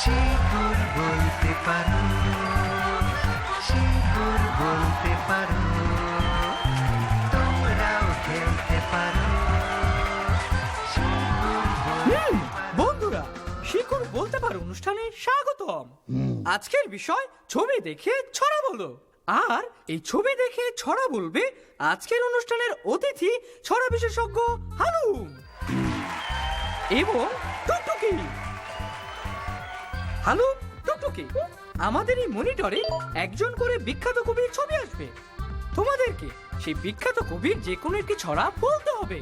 শিকড় বলতে পারো, শিকড় বলতে পারো, তোমরাও খেলতে পারো। বন্ধুরা, শিকড় বলতে পারো অনুষ্ঠানে স্বাগতম। আজকের বিষয় ছবি দেখে ছড়া বলো। আর এই ছবি দেখে ছড়া বলবে আজকের অনুষ্ঠানের অতিথি ছড়া বিশেষজ্ঞ হালুম এবং টুকটুকি। হালুম, টুকটুকি, আমাদের এই মনিটরে একজন করে বিখ্যাত কবির ছবি আসবে। তোমাদেরকে সেই বিখ্যাত কবির যে কোনো একটি ছড়া বলতে হবে।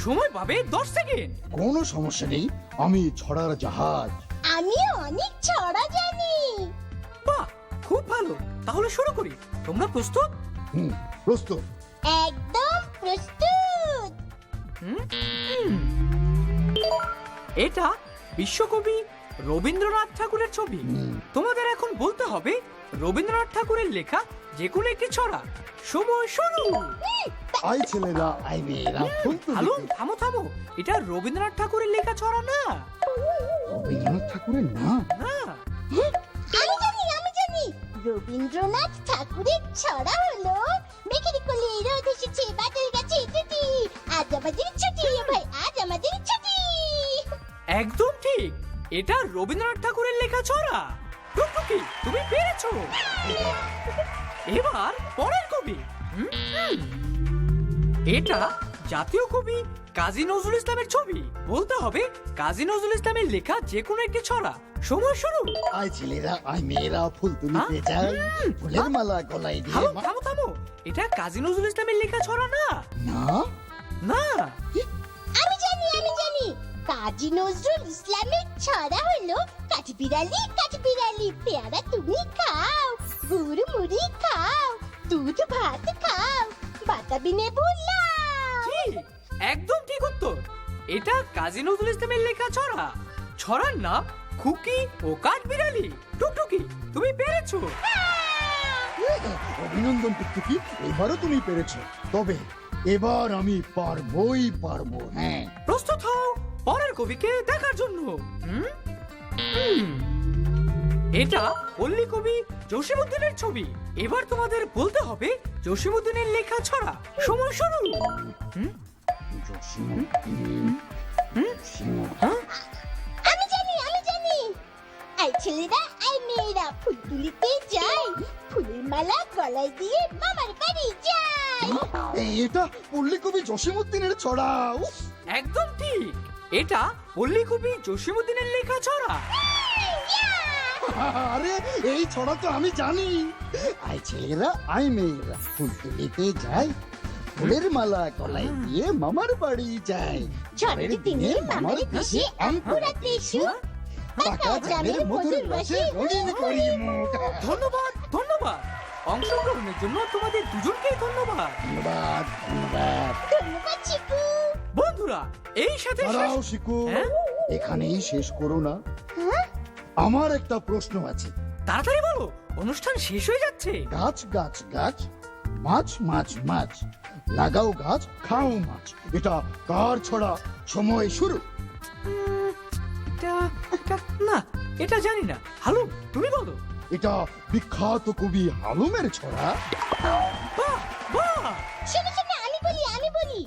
সময় পাবে 10 সেকেন্ড। কোনো সমস্যা নেই, আমি ছড়ার জাহাজ। আমি অনেক ছড়া জানি। বাহ, খুব ভালো। তাহলে শুরু করি। তোমরা প্রস্তুত? প্রস্তুত। একদম প্রস্তুত। এটা বিশ্বকবি রবীন্দ্রনাথ ঠাকুরের ছবি। তোমাদের এখন বলতে হবে রবীন্দ্রনাথ ঠাকুরের লেখা যে কোনো একটি ছড়া। সময় শুরু। আই ছেলেরা, আই মেয়েরা, হ্যালো, থামো থামো, এটা রবীন্দ্রনাথ ঠাকুরের লেখা ছড়া না। রবীন্দ্রনাথ ঠাকুরের না? না, আমি জানি রবীন্দ্রনাথ ঠাকুরের ছড়া হলো মেঘের কোলে রোদ এসেছে, বাদল গাছে টুটি, আজ আমাদের ছুটি ভাই, আজ আমাদের ছুটি। একদম ঠিক, এটা রবীন্দ্রনাথ ঠাকুরের লেখা ছড়া। টুকটুকি, তুমি পেরেছো। এবার পরের কবি। এটা জাতীয় কবি কাজী নজরুল ইসলামের ছবি। বলতে হবে কাজী নজরুল ইসলামের লেখা যে কোনো একটি ছড়া। সময় শুরু। আই ছেলেরা, আই মেয়েরা, ফুল তুলিতে যাই, ফুলের মালা গলায় দিয়ে। থামো থামো থামো, এটা কাজী নজরুল ইসলামের লেখা ছড়া না। না না, আমি জানি কাজী নজরুল ইসলামের ছড়া হলো কাঠবিড়ালি পেয়ারা তুমি খাও, গুড় মুড়ি খাও, দুধ ভাত খাও, বাতাবি নেবু লাও। ঠিক, একদম ঠিক উত্তর। এটা কাজী নজরুল ইসলামের লেখা ছড়া। ছড়ার নাম খুকি ও কাঠবিড়ালি। টুকটুকি, তুমি পেরেছো। অভিনন্দন টুকটুকি, এবারও তুমি পেরেছো। তবে এবার আমি পারবো। হ্যাঁ, প্রস্তুত হও পরের কবিকে দেখার জন্য। এটা পল্লী কবি জসীমউদ্দিনের ছবি। এবার তোমাদের বলতে হবে জসীমউদ্দিনের লেখা ছড়া। সময় শুরু। আমি জানি আই ছেলেরা, আই মেয়েরা, ফুল তুলিতে যাই, ফুলের মালা গলায় দিয়ে মামার বাড়ি যাই। এটা পল্লী কবি জসীমউদ্দিনের ছড়া। উফ, একদম ঠিক, এটা পল্লী কবি জসীমউদ্দিনের লেখা ছড়া। আরে এই ছড়া তো আমি জানি। আই ছেলেরা, আই মেয়েরা, ফুল তুলিতে যাই, ফুলের মালা গলায় দিয়ে মামার বাড়ি যাই, ঝড়ের দিনে মামার দেশে আঙ্কুরাতে সুখ, পাকা জামের মধুর রসে রঙিন করি মুখ। ধন্যবাদ ধন্যবাদ, অংশগ্রহণের জন্য তোমাদের দুজনকেই ধন্যবাদ। ধন্যবাদ। ধন্যবাদ চিকু। বন্ধুরা, এই সাথে দাঁড়াও শিকু, হ্যাঁ? এখানেই শেষ করো না। আমার একটা প্রশ্ন আছে। তাড়াতাড়ি বলো, অনুষ্ঠান শেষ হয়ে যাচ্ছে। গাছ গাছ গাছ, মাছ মাছ মাছ, লাগাও গাছ খাও মাছ, এটা কার ছড়া? সময় শুরু। না, এটা জানি না। হালুম, তুমি বলো। এটা বিখ্যাত কবি হালুমের ছড়া। বাহ বাহ, শোনো আমি বলি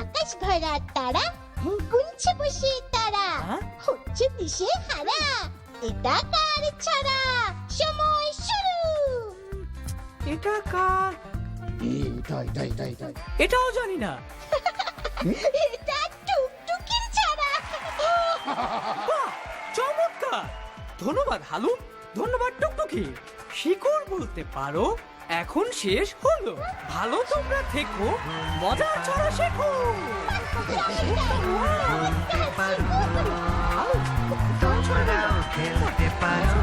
আকাশ ভরা তারা, গুনছে বসে তারা, হ্যাঁ? হচ্ছে দিশে হারা, এটা কার ছড়া? সময় শুরু। এটা কার? এটা এটাও জানি না। এটা টুকটুকির ছড়া। বাহ, চমৎকার। ধন্যবাদ হালুম, ধন্যবাদ টুকটুকি। শিকড় বলতে পারো এখন শেষ হলো। ভালো তোমরা থেকো, মজার ছড়া শেখো। বলতে পারো, তোমরাও খেলতে পারো।